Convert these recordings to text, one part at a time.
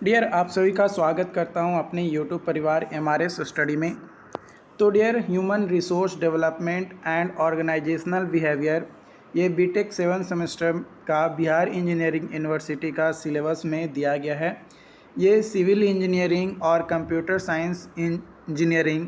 Dear, आप सभी का स्वागत करता हूं अपने यूट्यूब परिवार एमआरएस स्टडी में। तो dear, human resource development and organisational behaviour, ये बीटेक 7 सेमेस्टर का बिहार इंजीनियरिंग यूनिवर्सिटी का सिलेबस में दिया गया है। ये सिविल इंजीनियरिंग और कंप्यूटर साइंस इंजीनियरिंग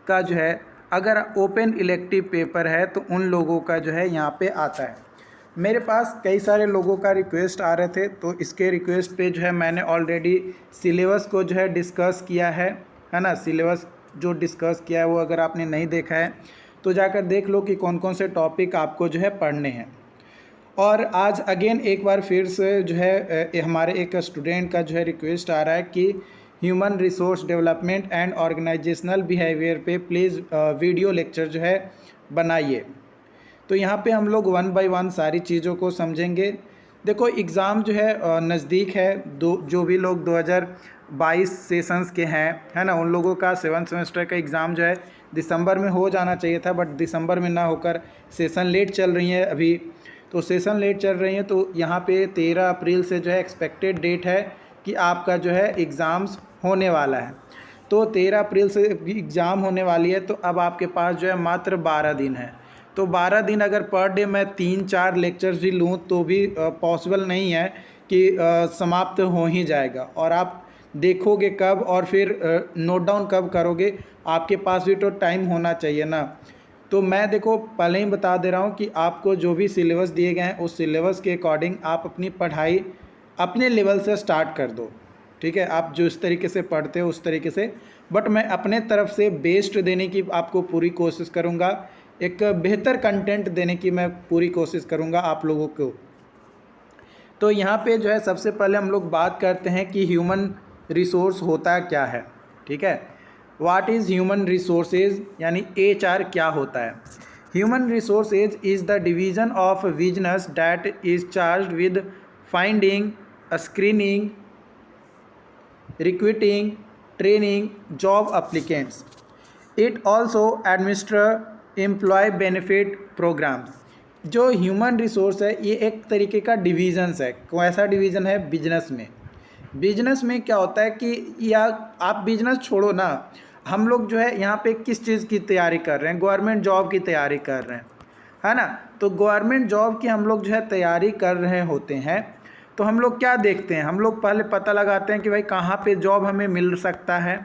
का जो है, अगर ओपन इलेक्टिव पेपर है तो उन लोगों का जो है यहाँ पे आता है। मेरे पास कई सारे लोगों का रिक्वेस्ट आ रहे थे, तो इसके रिक्वेस्ट पे जो है मैंने ऑलरेडी सिलेबस को जो है डिस्कस किया है ना। सिलेबस जो डिस्कस किया है वो अगर आपने नहीं देखा है तो जाकर देख लो कि कौन कौन से टॉपिक आपको जो है पढ़ने हैं। और आज अगेन एक बार फिर से जो है हमारे एक स्टूडेंट का जो है रिक्वेस्ट आ रहा है कि human resource development and organisational behaviour पे प्लीज़ वीडियो लेक्चर जो है बनाइए। तो यहाँ पे हम लोग वन बाय वन सारी चीज़ों को समझेंगे। देखो, एग्ज़ाम जो है नज़दीक है। जो भी लोग 2022 सेशंस के हैं, है ना, उन लोगों का 7 सेमेस्टर का एग्ज़ाम जो है दिसंबर में हो जाना चाहिए था, बट दिसंबर में ना होकर सेशन लेट चल रही है अभी। तो सेशन लेट चल रही है, तो यहाँ पे 13 अप्रैल से जो है एक्सपेक्टेड डेट है कि आपका जो है एग्ज़ाम्स होने वाला है। तो 13 अप्रैल से एग्ज़ाम होने वाली है, तो अब आपके पास जो है मात्र 12 दिन है। तो 12 दिन अगर पर डे मैं 3-4 लेक्चर्स भी लूँ तो भी पॉसिबल नहीं है कि समाप्त हो ही जाएगा। और आप देखोगे कब और फिर नोट डाउन कब करोगे, आपके पास भी तो टाइम होना चाहिए ना। तो मैं देखो पहले ही बता दे रहा हूँ कि आपको जो भी सिलेबस दिए गए हैं उस सिलेबस के अकॉर्डिंग आप अपनी पढ़ाई अपने लेवल से स्टार्ट कर दो। ठीक है, आप जो इस तरीके से पढ़ते हो उस तरीके से, बट मैं अपने तरफ से बेस्ट देने की आपको पूरी कोशिश करूँगा। एक बेहतर कंटेंट देने की मैं पूरी कोशिश करूँगा आप लोगों को। तो यहाँ पे जो है सबसे पहले हम लोग बात करते हैं कि ह्यूमन रिसोर्स होता क्या है। ठीक है, व्हाट इज़ ह्यूमन रिसोर्सेज, यानी HR क्या होता है। Human resources is the division of business that is charged with finding, screening, recruiting, training job applicants. It also administer employ benefit programmes. जो ह्यूमन रिसोर्स है ये एक तरीके का डिवीजन्स है। कैसा डिवीज़न है? बिजनेस में। बिजनेस में क्या होता है कि या आप बिजनेस छोड़ो ना, हम लोग जो है यहाँ पे किस चीज़ की तैयारी कर रहे हैं? गवर्नमेंट जॉब की तैयारी कर रहे हैं, है ना। तो गवर्नमेंट जॉब की हम लोग जो है तैयारी कर रहे होते हैं, तो हम लोग क्या देखते हैं? हम लोग पहले पता लगाते हैं कि भाई कहाँ पे जॉब हमें मिल सकता है,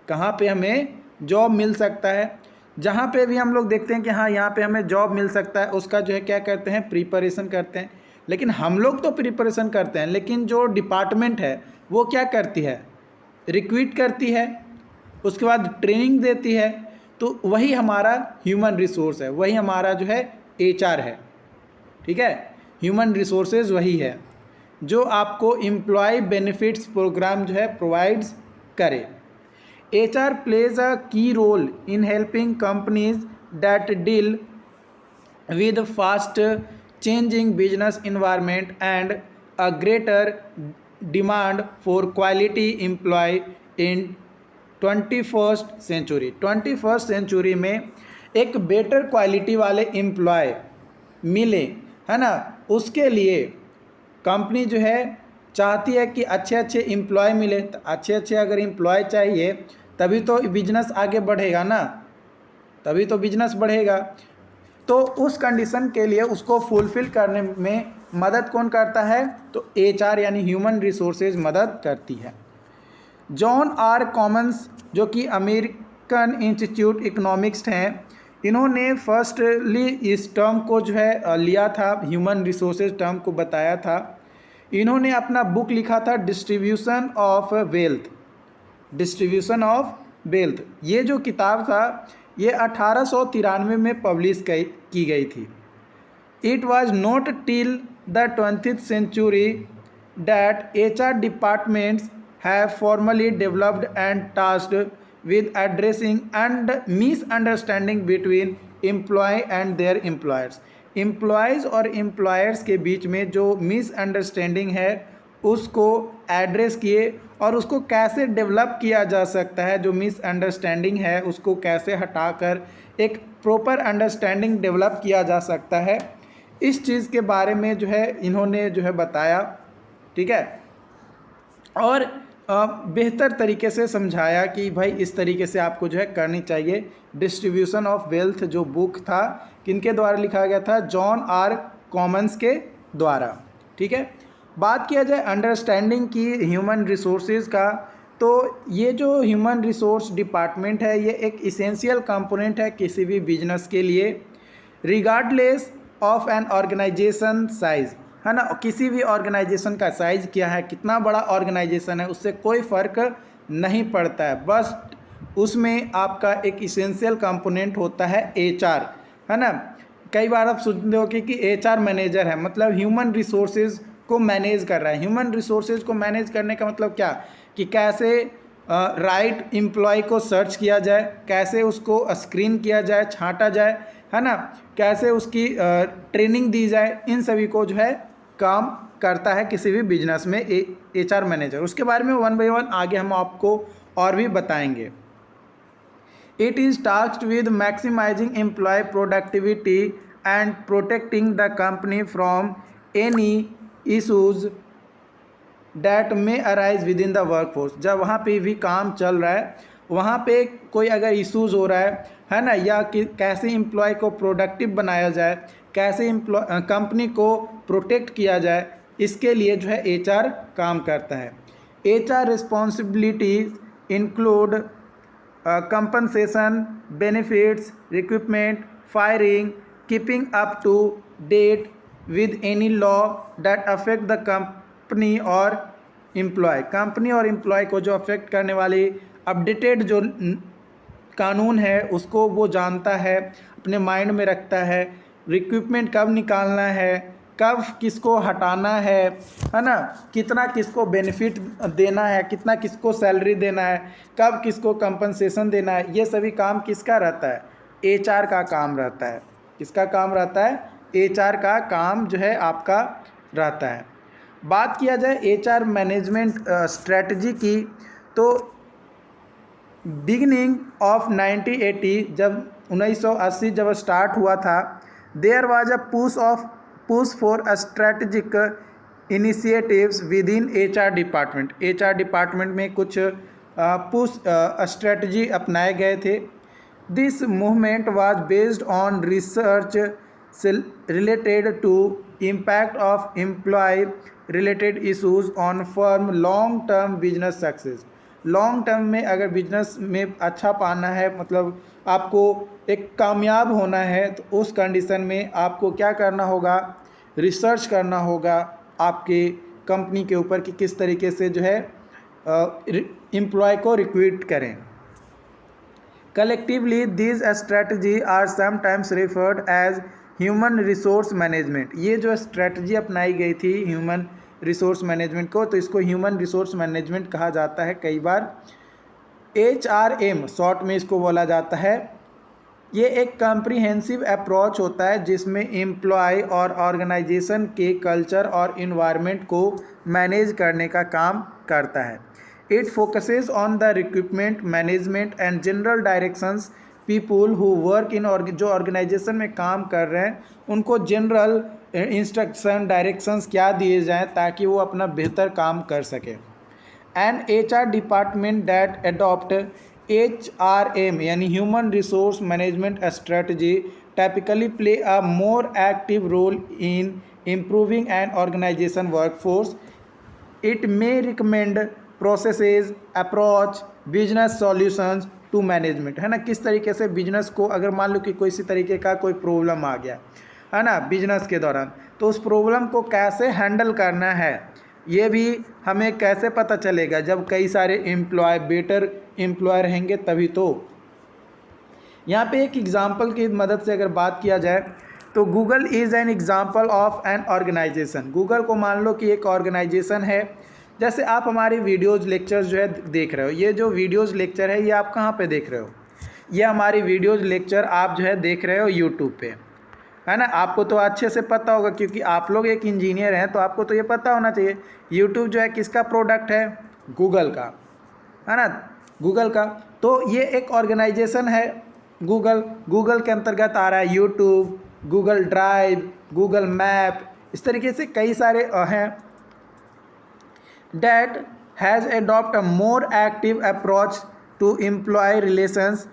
कहाँ पे हमें जॉब मिल सकता है। जहाँ पे भी हम लोग देखते हैं कि हाँ यहाँ पे हमें जॉब मिल सकता है, उसका जो है क्या करते हैं? प्रिपरेशन करते हैं। लेकिन हम लोग तो प्रिपरेशन करते हैं, लेकिन जो डिपार्टमेंट है वो क्या करती है? रिक्रूट करती है, उसके बाद ट्रेनिंग देती है। तो वही हमारा ह्यूमन रिसोर्स है, वही हमारा जो है HR है। ठीक है, ह्यूमन रिसोर्सेज वही है जो आपको एम्प्लॉय बेनिफिट्स प्रोग्राम जो है प्रोवाइड्स करे। HR plays a key role in helping companies that deal with fast changing business environment and a greater demand for quality employee in 21st century। 21st century में एक better quality वाले employ मिले, है ना, उसके लिए company जो है चाहती है कि अच्छे अच्छे एम्प्लॉय मिले। तो अच्छे अच्छे अगर एम्प्लॉय चाहिए तभी तो बिजनेस आगे बढ़ेगा ना, तभी तो बिजनेस बढ़ेगा। तो उस कंडीशन के लिए उसको फुलफिल करने में मदद कौन करता है? तो HR यानी ह्यूमन रिसोर्सेज मदद करती है। जॉन R कॉमन्स, जो कि अमेरिकन इंस्टीट्यूट इकोनॉमिक्स हैं, इन्होंने फर्स्टली इस टर्म को जो है लिया था, ह्यूमन रिसोर्सेज टर्म को बताया था। इन्होंने अपना बुक लिखा था distribution of wealth. Distribution of wealth, ये जो किताब था ये 1893 में पब्लिश की गई थी। It was not till the 20th century that HR departments have formally developed and tasked with addressing and misunderstanding between employee and their employers। Employees और एम्प्लॉयर्स के बीच में जो मिसअंडरस्टैंडिंग है उसको एड्रेस किए, और उसको कैसे डेवलप किया जा सकता है, जो मिसअंडरस्टैंडिंग है उसको कैसे हटाकर एक प्रॉपर अंडरस्टैंडिंग डेवलप किया जा सकता है, इस चीज़ के बारे में जो है इन्होंने जो है बताया। ठीक है, और बेहतर तरीके से समझाया कि भाई इस तरीके से आपको जो है करनी चाहिए। डिस्ट्रीब्यूशन ऑफ वेल्थ जो बुक था किनके द्वारा लिखा गया था, जॉन आर कॉमन्स के द्वारा। ठीक है, बात किया जाए अंडरस्टैंडिंग की ह्यूमन रिसोर्सेज का, तो ये जो ह्यूमन रिसोर्स डिपार्टमेंट है ये एक इसेंशियल कंपोनेंट है किसी भी बिजनेस के लिए, regardless of an organisation size, है ना। किसी भी ऑर्गेनाइजेशन का साइज क्या है, कितना बड़ा ऑर्गेनाइजेशन है, उससे कोई फ़र्क नहीं पड़ता है, बस उसमें आपका एक इसेंशियल कंपोनेंट होता है एचआर, है ना। कई बार आप सुनते हो कि एचआर मैनेजर है, मतलब ह्यूमन रिसोर्सेज को मैनेज कर रहा है। ह्यूमन रिसोर्सेज को मैनेज करने का मतलब क्या, कि कैसे राइट एम्प्लॉय को सर्च किया जाए, कैसे उसको स्क्रीन किया जाए, छांटा जाए, है ना, कैसे उसकी ट्रेनिंग दी जाए, इन सभी को जो है काम करता है किसी भी बिजनेस में एचआर मैनेजर। उसके बारे में वन बाय वन आगे हम आपको और भी बताएंगे। It is tasked with maximizing employ productivity and protecting the company from any issues that may arise within the workforce. जब वहाँ पे भी काम चल रहा है, वहाँ पे कोई अगर इशूज़ हो रहा है ना, या कि कैसे एम्प्लॉय को प्रोडक्टिव बनाया जाए, कैसे कंपनी को प्रोटेक्ट किया जाए, इसके लिए जो है एचआर काम करता है। HR responsibilities include compensation, benefits, recruitment, firing, keeping up to date with any law that affect the company और एम्प्लॉय। कंपनी और एम्प्लॉय को जो अफेक्ट करने वाली अपडेटेड जो कानून है उसको वो जानता है, अपने माइंड में रखता है। रिक्रूटमेंट कब निकालना है, कब किसको हटाना है ना, कितना किसको बेनिफिट देना है, कितना किसको सैलरी देना है, कब किसको कंपनसेशन देना है, ये सभी काम किसका रहता है, एचआर का काम रहता है। किसका काम रहता है, एचआर का काम जो है आपका रहता है। बात किया जाए एचआर मैनेजमेंट स्ट्रेटजी की, तो बिगिनिंग ऑफ 1980, जब 1980 जब स्टार्ट हुआ था, there was a push for a strategic initiatives with in HR department. HR department में कुछ पुश स्ट्रेटजी अपनाए गए थे। This movement was based on research related to impact of employee related issues on firm long term business success। Long term में अगर business में अच्छा पाना है, मतलब आपको एक कामयाब होना है, तो उस कंडीशन में आपको क्या करना होगा, रिसर्च करना होगा आपके कंपनी के ऊपर कि किस तरीके से जो है एम्प्लॉय को रिक्रूट करें। Collectively, these strategies are sometimes referred as human resource management. ये जो स्ट्रेटजी अपनाई गई थी ह्यूमन रिसोर्स मैनेजमेंट को, तो इसको ह्यूमन रिसोर्स मैनेजमेंट कहा जाता है। कई बार HRM शॉर्ट में इसको बोला जाता है। ये एक कॉम्प्रिहेंसिव अप्रोच होता है जिसमें एम्प्लॉय और ऑर्गेनाइजेशन के कल्चर और इन्वायरमेंट को मैनेज करने का काम करता है। It focuses on the recruitment, management and general directions people who work in, जो ऑर्गेनाइजेशन में काम कर रहे हैं उनको जनरल इंस्ट्रक्शन डायरेक्शंस क्या दिए जाएं ताकि वो अपना बेहतर काम कर सकें। An HR department that adopt HRM यानी human resource management strategy typically play a more active role in improving an organisation workforce. It may recommend processes, approach, business solutions to management, है ना। किस तरीके से बिजनेस को, अगर मान लो कि कोई सी तरीके का कोई प्रॉब्लम आ गया है ना बिजनेस के दौरान, तो उस प्रॉब्लम को कैसे हैंडल करना है ये भी हमें कैसे पता चलेगा, जब कई सारे एम्प्लॉय बेटर एम्प्लॉय रहेंगे तभी तो। यहाँ पे एक एग्जांपल की मदद से अगर बात किया जाए तो Google is an example of an organisation. Google को मान लो कि एक ऑर्गेनाइजेशन है। जैसे आप हमारी वीडियोज़ लेक्चर्स जो है देख रहे हो, ये जो वीडियोज़ लेक्चर है ये आप कहाँ पे देख रहे हो, ये हमारी वीडियोज़ लेक्चर आप जो है देख रहे हो यूट्यूब पे, है ना। आपको तो अच्छे से पता होगा क्योंकि आप लोग एक इंजीनियर हैं, तो आपको तो ये पता होना चाहिए यूट्यूब जो है किसका प्रोडक्ट है, गूगल का, है ना, गूगल का। तो ये एक ऑर्गेनाइजेशन है गूगल। गूगल के अंतर्गत आ रहा है YouTube, Google drive, Google map, इस तरीके से कई सारे हैं that has adopt a more active approach to employ relations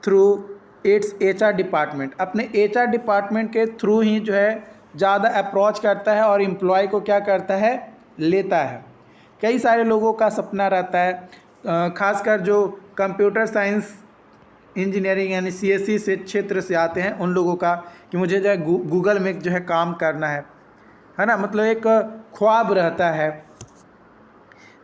through its HR department, अपने HR डिपार्टमेंट के थ्रू ही जो है ज़्यादा अप्रोच करता है और एम्प्लॉय को क्या करता है, लेता है। कई सारे लोगों का सपना रहता है, खासकर जो कंप्यूटर साइंस इंजीनियरिंग यानी CSE से क्षेत्र से आते हैं उन लोगों का, कि मुझे जो है गूगल में जो है काम करना है ना, मतलब एक ख्वाब रहता है।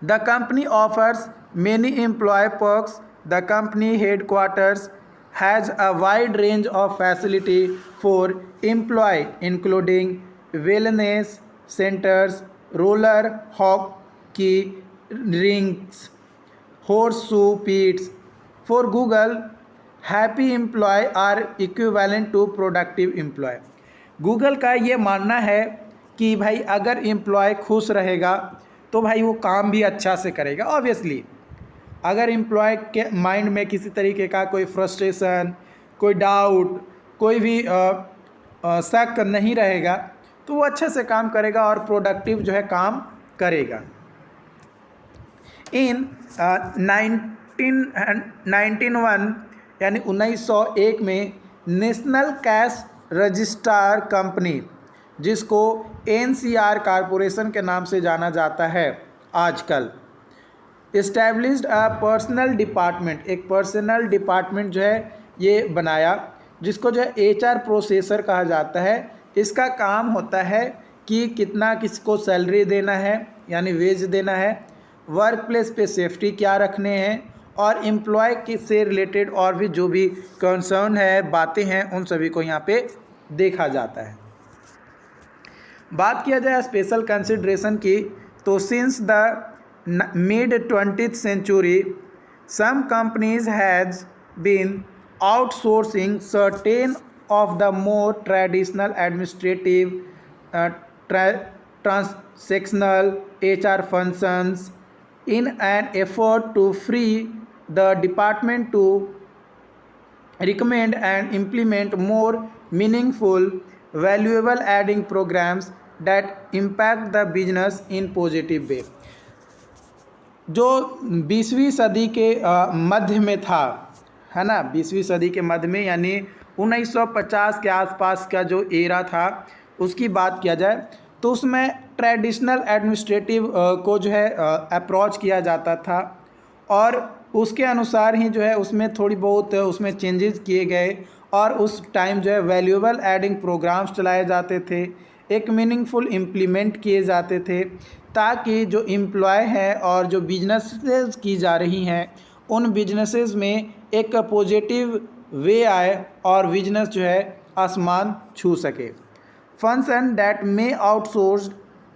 The company offers many employ perks, the company headquarters has a wide range of facility for employ including wellness centres, roller hockey rinks, horseshoe pits. For Google, happy employee are equivalent to productive employee. Google का ये मानना है कि भाई अगर employ खुश रहेगा तो भाई वो काम भी अच्छा से करेगा। ऑब्वियसली अगर एम्प्लॉय के माइंड में किसी तरीके का कोई फ्रस्ट्रेशन, कोई डाउट, कोई भी शक नहीं रहेगा तो वो अच्छे से काम करेगा और प्रोडक्टिव जो है काम करेगा। इन 1991 यानी 1901 में नेशनल कैश रजिस्ट्रार कंपनी, जिसको NCR कॉरपोरेशन के नाम से जाना जाता है आजकल, इस्टेब्लिश्ड अ पर्सनल डिपार्टमेंट, एक पर्सनल डिपार्टमेंट जो है ये बनाया, जिसको जो है HR प्रोसेसर कहा जाता है। इसका काम होता है कि कितना किसको सैलरी देना है यानी वेज देना है, वर्क प्लेस पे सेफ्टी क्या रखने हैं, और एम्प्लॉय के से रिलेटेड और भी जो भी कंसर्न है, बातें हैं, उन सभी को यहाँ पे देखा जाता है। बात किया जाए स्पेशल कंसिडरेशन की, तो since the mid 20th century some companies has been outsourcing certain of the more traditional administrative transactional HR functions in an effort to free the department to recommend and implement more meaningful, valuable adding programs that impact the business in positive way. जो 20वीं सदी के मध्य में था, है ना, 20वीं सदी के मध्य में यानी 1950 के आसपास का जो एरा था उसकी बात किया जाए तो उसमें ट्रेडिशनल एडमिनिस्ट्रेटिव को जो है अप्रोच किया जाता था और उसके अनुसार ही जो है उसमें थोड़ी बहुत उसमें चेंजेस किए गए और उस टाइम जो है वैल्यूएबल एडिंग प्रोग्राम्स चलाए जाते थे, एक मीनिंगफुल इम्प्लीमेंट किए जाते थे, ताकि जो एम्प्लॉय है और जो बिजनेसेस की जा रही हैं उन बिजनेसेस में एक पॉजिटिव वे आए और बिजनेस जो है आसमान छू सके। Function that may outsourced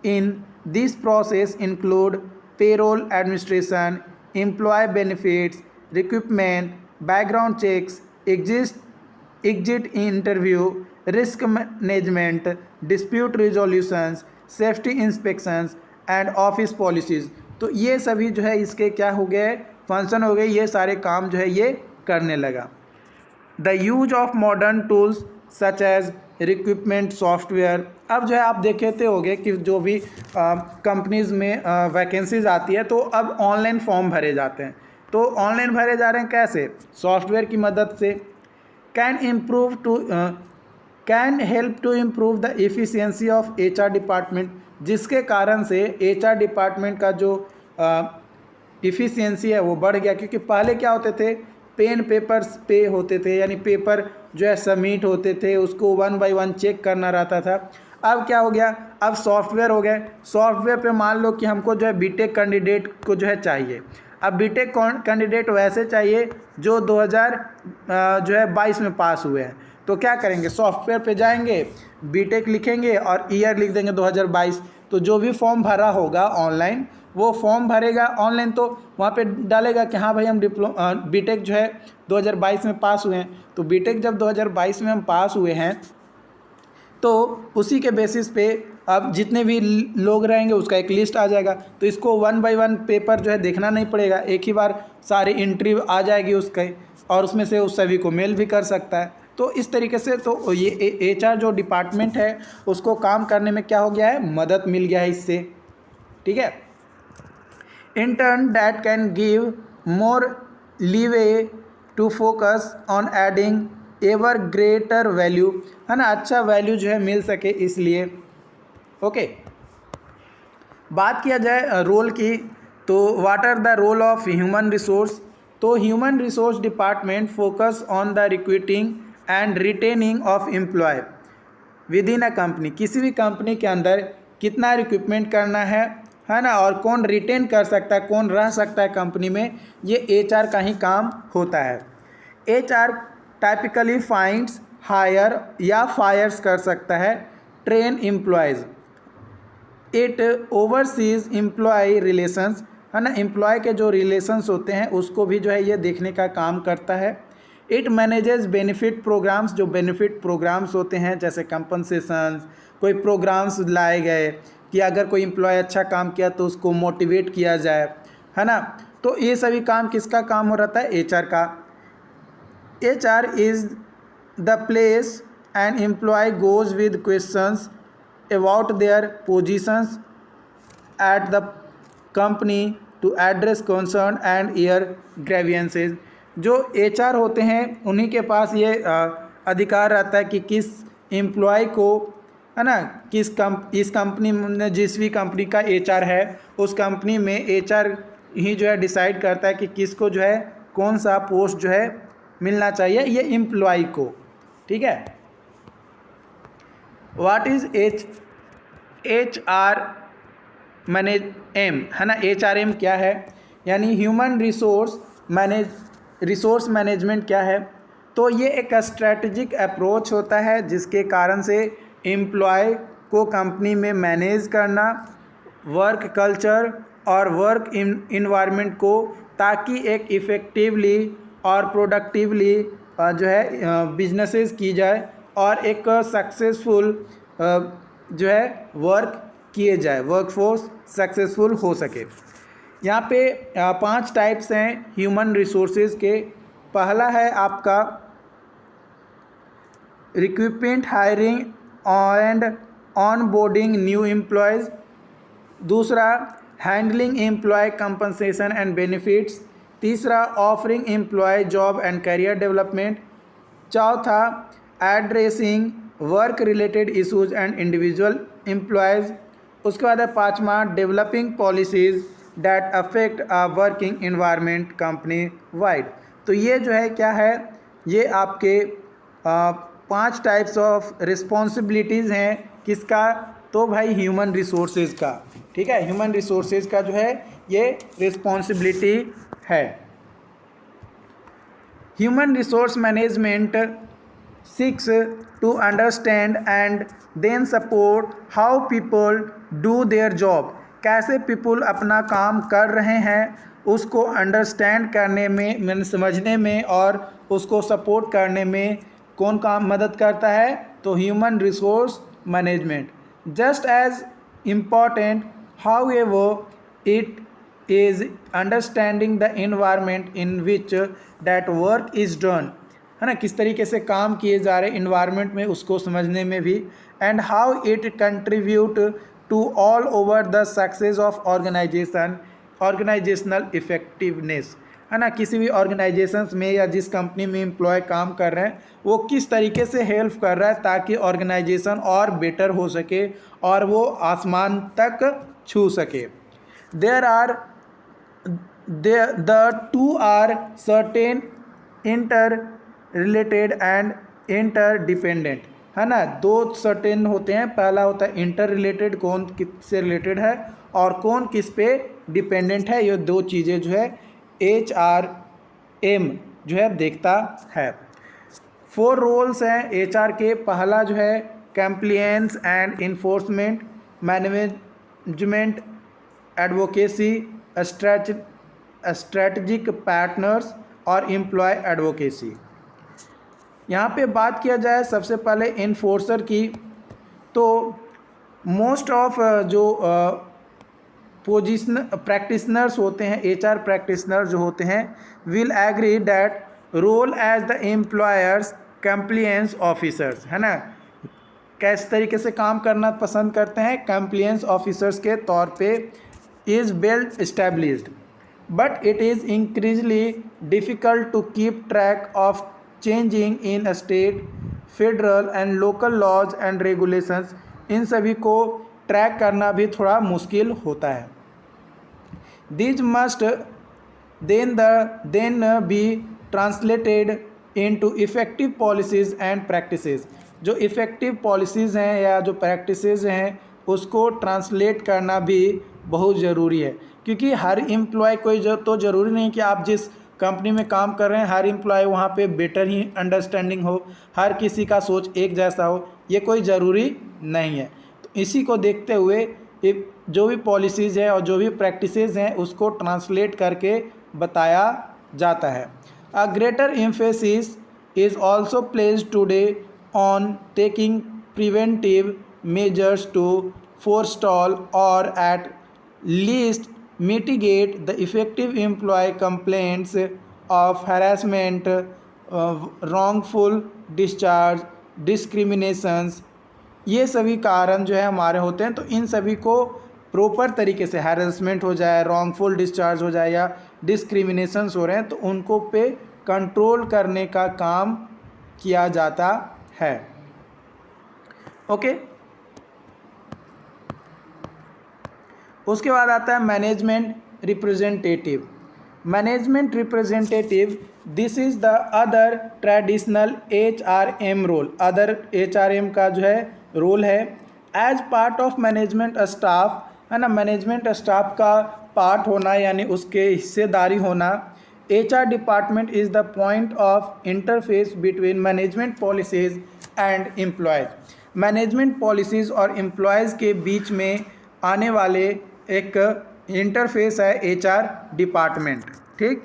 in this process include payroll administration, employ benefits, recruitment, background checks, exit interview, risk management, dispute resolutions, safety inspections and office policies. तो ये सभी जो है इसके क्या हो गए, फंक्शन हो गए, ये सारे काम जो है ये करने लगा। The use of modern tools such as recruitment software, अब जो है आप देखे होंगे कि जो भी कंपनीज़ में वैकेंसीज आती है तो अब ऑनलाइन फॉर्म भरे जाते हैं, तो ऑनलाइन भरे जा रहे हैं कैसे, सॉफ्टवेयर की मदद से। Can help to improve the efficiency of HR department, जिसके कारण से HR डिपार्टमेंट का जो एफिशिएंसी है वो बढ़ गया, क्योंकि पहले क्या होते थे, पेन पेपर्स पे होते थे, यानी पेपर जो है सबमिट होते थे, उसको 1 बाय 1 चेक करना रहता था। अब क्या हो गया, अब सॉफ्टवेयर हो गए, सॉफ्टवेयर पे मान लो कि हमको जो है बीटेक कैंडिडेट को जो है चाहिए, अब बीटेक कैंडिडेट वैसे चाहिए जो 2022 में पास हुए हैं, तो क्या करेंगे, सॉफ्टवेयर पे जाएंगे, बीटेक लिखेंगे और ईयर लिख देंगे 2022, तो जो भी फॉर्म भरा होगा ऑनलाइन वो फॉर्म भरेगा ऑनलाइन, तो वहाँ पे डालेगा कि हाँ भाई हम बीटेक जो है 2022 में पास हुए हैं। तो बीटेक जब 2022 में हम पास हुए हैं तो उसी के बेसिस पे अब जितने भी लोग रहेंगे उसका एक लिस्ट आ जाएगा, तो इसको 1 बाय 1 पेपर जो है देखना नहीं पड़ेगा, एक ही बार सारी एंट्री आ जाएगी उसके और उसमें से उस सभी को मेल भी कर सकता है। तो इस तरीके से तो ये HR जो डिपार्टमेंट है उसको काम करने में क्या हो गया है, मदद मिल गया है इससे, ठीक है। in turn that can give more leeway to focus on adding ever greater value, है ना, अच्छा वैल्यू जो है मिल सके इसलिए। ओके, बात किया जाए रोल की, तो what are the role of human resource. तो human resource department focus on the recruiting and retaining of employ within a company. किसी भी कंपनी के अंदर कितना रिक्रूटमेंट करना है ना, और कौन रिटेन कर सकता है, कौन रह सकता है कंपनी में, ये एचआर का ही काम होता है। एचआर टाइपिकली फाइंड्स, हायर या फायर्स कर सकता है train employees. It oversees employ relations, है ना, एम्प्लॉय के जो रिलेशंस होते हैं उसको भी जो है ये देखने का काम करता है। इट मैनेजेस बेनिफिट प्रोग्राम्स, जो बेनिफिट प्रोग्राम्स होते हैं जैसे कंपनसेशंस, कोई प्रोग्राम्स लाए गए कि अगर कोई एम्प्लॉय अच्छा काम किया तो उसको मोटिवेट किया जाए, है ना, तो ये सभी काम किसका काम हो रहता है, एचआर का। HR is the place an employ goes with questions about their positions at the company to address concern and air grievances. जो एचआर होते हैं उन्हीं के पास ये अधिकार रहता है कि किस एम्प्लॉय को, है ना, इस कंपनी में, जिस भी कंपनी का एचआर है उस कंपनी में एचआर ही जो है डिसाइड करता है कि किसको जो है कौन सा पोस्ट जो है मिलना चाहिए ये एम्प्लॉय को। ठीक है, what is HR manage M, है ना, एचआरएम क्या है, यानी ह्यूमन रिसोर्स मैनेजमेंट क्या है। तो ये एक स्ट्रेटजिक अप्रोच होता है जिसके कारण से एम्प्लॉय को कंपनी में मैनेज करना, वर्क कल्चर और वर्क इन्वायरमेंट को, ताकि एक इफ़ेक्टिवली और प्रोडक्टिवली जो है बिजनेसेस की जाए और एक सक्सेसफुल जो है वर्क किए जाए, वर्कफोर्स सक्सेसफुल हो सके। यहाँ पे 5 टाइप्स हैं ह्यूमन रिसोर्सेज के। पहला है आपका recruitment, hiring and onboarding new employees. दूसरा handling employ compensation and benefits. तीसरा offering employ job and career development. चौथा addressing work related issues and individual employees. उसके बाद है 5वां developing policies that affect a working environment company wide. तो ये जो है क्या है, ये आपके 5 टाइप्स ऑफ रिस्पॉन्सिबिलिटीज़ हैं किसका, तो भाई ह्यूमन रिसोर्सेज का। ठीक है, ह्यूमन रिसोर्सेज का जो है ये रिस्पॉन्सिबिलिटी है। Human resource management seeks to understand and then support how people do their job। कैसे पीपल अपना काम कर रहे हैं उसको अंडरस्टैंड करने में, समझने में और उसको सपोर्ट करने में कौन काम मदद करता है, तो human resource management. Just as important however it is understanding the environment in which that work is done, है ना, किस तरीके से काम किए जा रहे इन्वायरमेंट में उसको समझने में भी। And how it contribute to all over the success of organisational effectiveness, है ना, किसी भी ऑर्गेनाइजेशंस में या जिस कंपनी में एम्प्लॉय काम कर रहे हैं वो किस तरीके से हेल्प कर रहा है ताकि ऑर्गेनाइजेशन और बेटर हो सके और वो आसमान तक छू सके। The two are certain interrelated and interdependent, है ना, 2 सर्टेन होते हैं। पहला होता है इंटर रिलेटेड, कौन किससे रिलेटेड है और कौन किस पे डिपेंडेंट है। ये 2 चीज़ें जो है HRM जो है देखता है। 4 रोल्स हैं HR के। पहला जो है compliance and enforcement, management, advocacy, strategic partners और एम्प्लॉय एडवोकेसी। यहाँ पे बात किया जाए सबसे पहले इन्फोर्सर की, तो मोस्ट ऑफ जो प्रैक्टिशनर्स होते हैं, HR प्रैक्टिशनर जो होते हैं, will agree that role as the employers compliance officers, है ना, किस तरीके से काम करना पसंद करते हैं, कंप्लायंस ऑफिसर्स के तौर पे is well established, but it is increasingly difficult to keep track of changing in state, federal and local laws and regulations. इन सभी को ट्रैक करना भी थोड़ा मुश्किल होता है. These must then be translated into effective policies and practices. जो effective policies हैं या जो प्रैक्टिसेस हैं उसको ट्रांसलेट करना भी बहुत ज़रूरी है, क्योंकि हर एम्प्लॉय कोई तो ज़रूरी नहीं कि आप जिस कंपनी में काम कर रहे हैं हर एम्प्लॉय वहाँ पे बेटर ही अंडरस्टैंडिंग हो, हर किसी का सोच एक जैसा हो, ये कोई ज़रूरी नहीं है. तो इसी को देखते हुए जो भी पॉलिसीज़ है और जो भी प्रैक्टिसेस हैं उसको ट्रांसलेट करके बताया जाता है. A greater emphasis is also placed today on taking preventive measures to forestall or at least mitigate the effective employee complaints of harassment, wrongful discharge, discriminations. ये सभी कारण जो है हमारे होते हैं, तो इन सभी को प्रॉपर तरीके से हैरेसमेंट हो जाए, रॉन्गफुल डिस्चार्ज हो जाए या डिस्क्रिमिनेशंस हो रहे हैं तो उनको पे कंट्रोल करने का काम किया जाता है. ओके. उसके बाद आता है management representative. Management representative this is the other traditional HRM role. Other HRM का जो है रोल है as part of management staff, है ना. मैनेजमेंट स्टाफ का पार्ट होना यानी उसके हिस्सेदारी होना. HR department is the point of interface between management policies and employees. Management policies और एम्प्लॉयज़ के बीच में आने वाले एक इंटरफेस है HR डिपार्टमेंट. ठीक.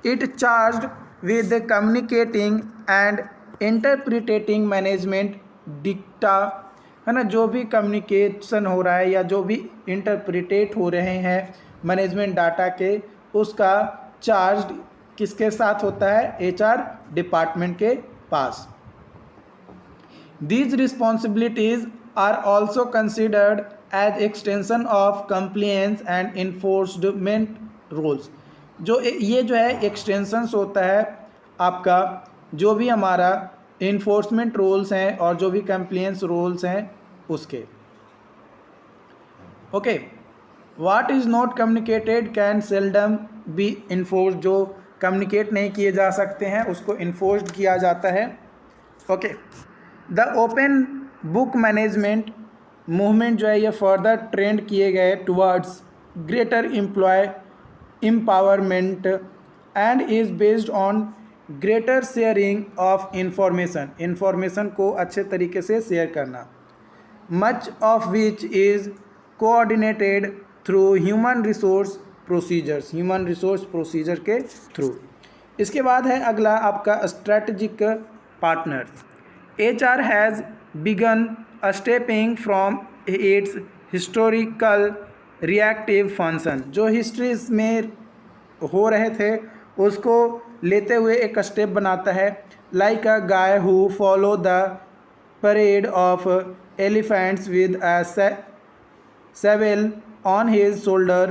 It charged with communicating and interpreting management dicta, है ना. जो भी कम्युनिकेशन हो रहा है या जो भी इंटरप्रिटेट हो रहे हैं मैनेजमेंट डाटा के, उसका चार्ज किसके साथ होता है? HR डिपार्टमेंट के पास. These responsibilities are also considered as extension of compliance and enforcement roles. जो ये जो है एक्सटेंशंस होता है आपका जो भी हमारा इन्फोर्समेंट रोल्स हैं और जो भी कंप्लेंस रोल्स हैं उसके. Okay. What is not communicated can seldom be enforced. जो कम्युनिकेट नहीं किए जा सकते हैं उसको इन्फोर्स्ड किया जाता है. Okay. The open book management movement जो है ये फर्दर ट्रेंड किए गए towards greater employ empowerment and is based on greater sharing of information. Information को अच्छे तरीके से शेयर करना. Much of which is coordinated through human resource procedures. Human resource procedure के थ्रू. इसके बाद है अगला आपका strategic partner. HR has begun stepping from its historical reactive function. जो हिस्ट्रीज में हो रहे थे उसको लेते हुए एक स्टेप बनाता है. Like a guy who follow the parade of elephants with a Sewell on his shoulder,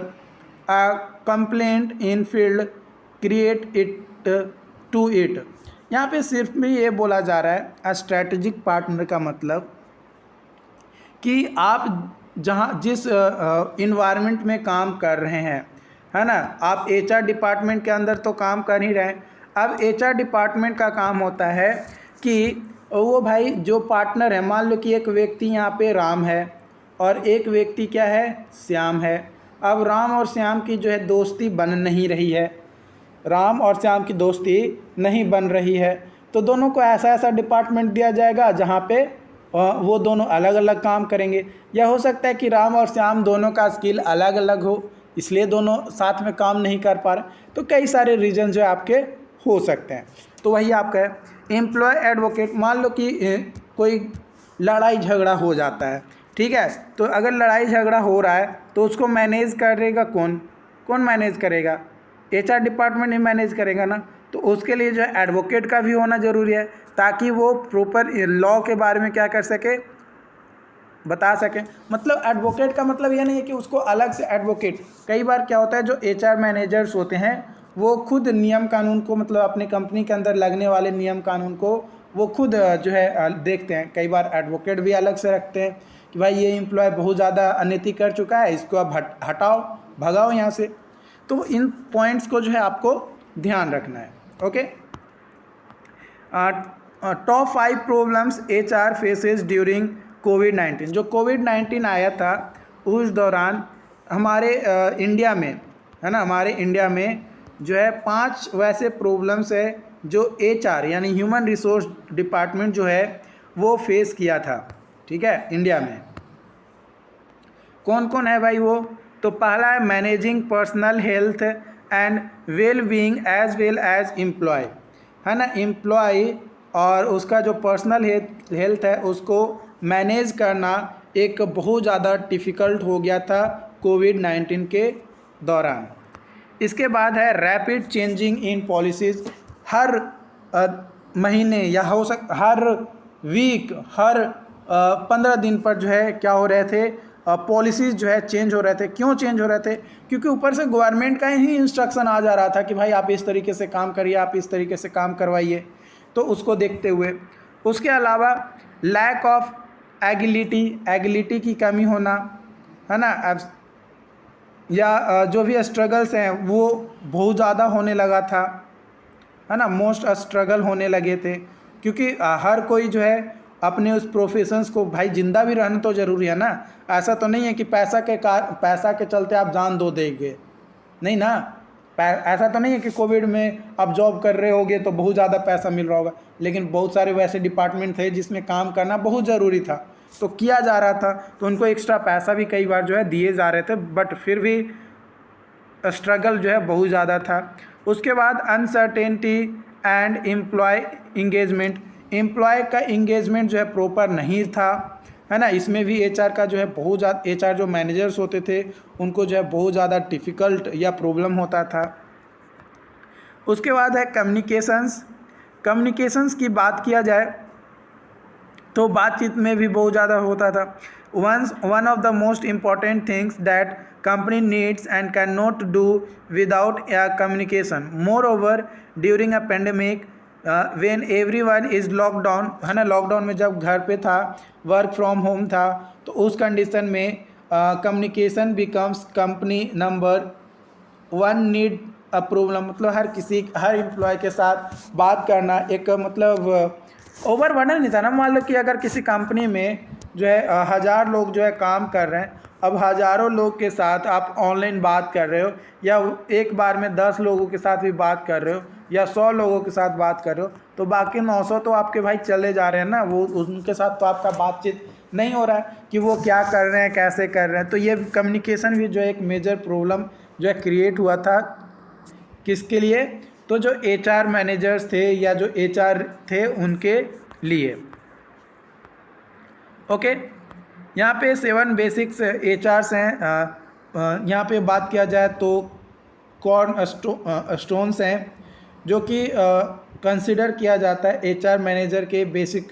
a complaint in field create it to it. यहाँ पे सिर्फ में ये बोला जा रहा है स्ट्रैटेजिक पार्टनर का मतलब कि आप जहाँ जिस इन्वायरमेंट में काम कर रहे हैं, है ना. आप HR डिपार्टमेंट के अंदर तो काम कर ही रहे हैं. अब HR डिपार्टमेंट का काम होता है कि वो भाई जो पार्टनर है, मान लो कि एक व्यक्ति यहाँ पे राम है और एक व्यक्ति क्या है? श्याम है. अब राम और श्याम की जो है दोस्ती बन नहीं रही है. राम और श्याम की दोस्ती नहीं बन रही है तो दोनों को ऐसा ऐसा डिपार्टमेंट दिया जाएगा जहाँ पे वो दोनों अलग अलग काम करेंगे. या हो सकता है कि राम और श्याम दोनों का स्किल अलग अलग हो इसलिए दोनों साथ में काम नहीं कर पा रहे. तो कई सारे रीज़न जो है आपके हो सकते हैं. तो वही आपका है एम्प्लॉय एडवोकेट. मान लो कि कोई लड़ाई झगड़ा हो जाता है, ठीक है. तो अगर लड़ाई झगड़ा हो रहा है तो उसको मैनेज करेगा कौन मैनेज करेगा? HR डिपार्टमेंट ही मैनेज करेगा ना. तो उसके लिए जो है एडवोकेट का भी होना ज़रूरी है ताकि वो प्रॉपर लॉ के बारे में क्या कर सके, बता सकें। मतलब एडवोकेट का मतलब ये नहीं है कि उसको अलग से एडवोकेट, कई बार क्या होता है जो एचआर मैनेजर्स होते हैं वो खुद नियम कानून को, मतलब अपनी कंपनी के अंदर लगने वाले नियम कानून को वो खुद जो है देखते हैं। कई बार एडवोकेट भी अलग से रखते हैं कि भाई ये एम्प्लॉय बहुत ज़्यादा अनैति कर चुका है, इसको अब हटाओ, भगाओ यहाँ से। तो इन पॉइंट्स को जो है आपको ध्यान रखना है। Okay, top 5 problems HR faces during कोविड-19। जो कोविड-19 आया था उस दौरान हमारे इंडिया में, है ना, हमारे इंडिया में जो है 5 वैसे प्रॉब्लम्स है जो एचआर यानी ह्यूमन रिसोर्स डिपार्टमेंट जो है वो फेस किया था। ठीक है, इंडिया में कौन कौन है भाई वो? तो पहला है managing personal health and well being as well as employ, है ना। एम्प्लॉय और उसका जो पर्सनल हेल्थ है उसको मैनेज करना एक बहुत ज़्यादा डिफ़िकल्ट हो गया था कोविड-19 के दौरान। इसके बाद है रैपिड चेंजिंग इन पॉलिसीज़। हर महीने या हो हर वीक, हर 15 दिन पर जो है क्या हो रहे थे, पॉलिसीज़ जो है चेंज हो रहे थे। क्यों चेंज हो रहे थे? क्योंकि ऊपर से गवर्नमेंट का ही इंस्ट्रक्शन आ जा रहा था कि भाई आप इस तरीके से काम करिए, आप इस तरीके से काम करवाइए। तो उसको देखते हुए, उसके अलावा लैक ऑफ एगिलिटी की कमी होना, है ना, या जो भी स्ट्रगल्स हैं वो बहुत ज़्यादा होने लगा था, है ना। मोस्ट स्ट्रगल होने लगे थे क्योंकि हर कोई जो है अपने उस प्रोफेशंस को, भाई जिंदा भी रहना तो ज़रूरी है ना। ऐसा तो नहीं है कि पैसा के चलते आप जान दो देंगे, नहीं ना। ऐसा तो नहीं है कि कोविड में आप जॉब कर रहे होगे तो बहुत ज़्यादा पैसा मिल रहा होगा, लेकिन बहुत सारे वैसे डिपार्टमेंट थे जिसमें काम करना बहुत ज़रूरी था तो किया जा रहा था, तो उनको एक्स्ट्रा पैसा भी कई बार जो है दिए जा रहे थे, बट फिर भी स्ट्रगल जो है बहुत ज़्यादा था। उसके बाद uncertainty and employ engagement. Employ का इंगेजमेंट जो है प्रॉपर नहीं था, है ना। इसमें भी एचआर का जो है बहुत ज़्यादा, एचआर जो मैनेजर्स होते थे उनको जो है बहुत ज़्यादा डिफ़िकल्ट या प्रॉब्लम होता था। उसके बाद है कम्युनिकेशंस की बात किया जाए तो बातचीत में भी बहुत ज़्यादा होता था। One of the most important things that company needs and can not do without communication. More over during a pandemic when everyone is lockdown, है ना। लॉकडाउन में जब घर पे था, वर्क फ्रॉम होम था, तो उस कंडीशन में communication becomes company number 1 need a problem. मतलब हर एम्प्लॉय के साथ बात करना एक मतलब ओवरबर्डन नहीं था ना। मान लो कि अगर किसी कंपनी में जो है 1000 लोग जो है काम कर रहे हैं, अब हज़ारों लोग के साथ आप ऑनलाइन बात कर रहे हो, या एक बार में 10 लोगों के साथ भी बात कर रहे हो, या 100 लोगों के साथ बात कर रहे हो, तो बाकी 900 तो आपके भाई चले जा रहे हैं ना, वो उनके साथ तो आपका बातचीत नहीं हो रहा है कि वो क्या कर रहे हैं, कैसे कर रहे हैं। तो ये कम्युनिकेशन भी जो है एक मेजर प्रॉब्लम जो है क्रिएट हुआ था। किसके लिए? तो जो एचआर मैनेजर्स थे या जो एचआर थे उनके लिए। ओके, यहाँ पे 7 बेसिक्स एचआर्स हैं। यहाँ पे बात किया जाए तो कॉर्न स्टोन्स हैं जो कि कंसिडर किया जाता है एचआर मैनेजर के बेसिक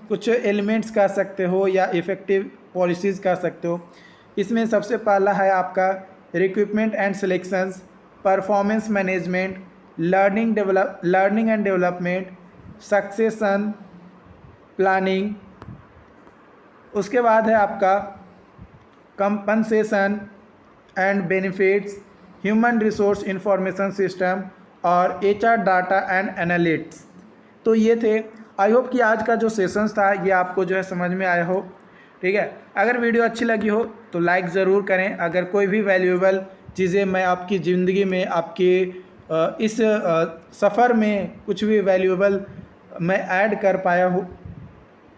कुछ एलिमेंट्स कह सकते हो या इफ़ेक्टिव पॉलिसीज़ कह सकते हो। इसमें सबसे पहला है आपका recruitment and selections, performance management, learning and development, succession planning. उसके बाद है आपका compensation and benefits, human resource information system और एचआर डाटा एंड एनालिटिक्स। तो ये थे। आई होप कि आज का जो सेशंस था ये आपको जो है समझ में आया हो। ठीक है, अगर वीडियो अच्छी लगी हो तो लाइक ज़रूर करें। अगर कोई भी वैल्यूएबल चीज़ें मैं आपकी ज़िंदगी में, आपके इस सफ़र में कुछ भी वैल्यूएबल मैं ऐड कर पाया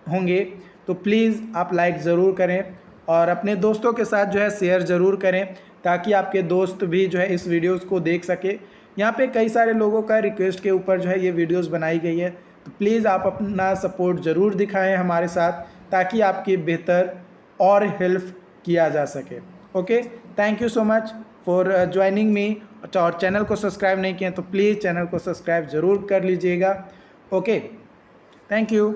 होंगे तो प्लीज़ आप लाइक ज़रूर करें और अपने दोस्तों के साथ जो है शेयर ज़रूर करें ताकि आपके दोस्त भी जो है इस वीडियोस को देख सके। यहाँ पे कई सारे लोगों का रिक्वेस्ट के ऊपर जो है ये वीडियोस बनाई गई है, तो प्लीज़ आप अपना सपोर्ट ज़रूर दिखाएं हमारे साथ ताकि आपकी बेहतर और हेल्प किया जा सके। Okay, thank you so much for joining me. और चैनल को सब्सक्राइब नहीं किए तो प्लीज़ चैनल को सब्सक्राइब ज़रूर कर लीजिएगा। Okay, thank you.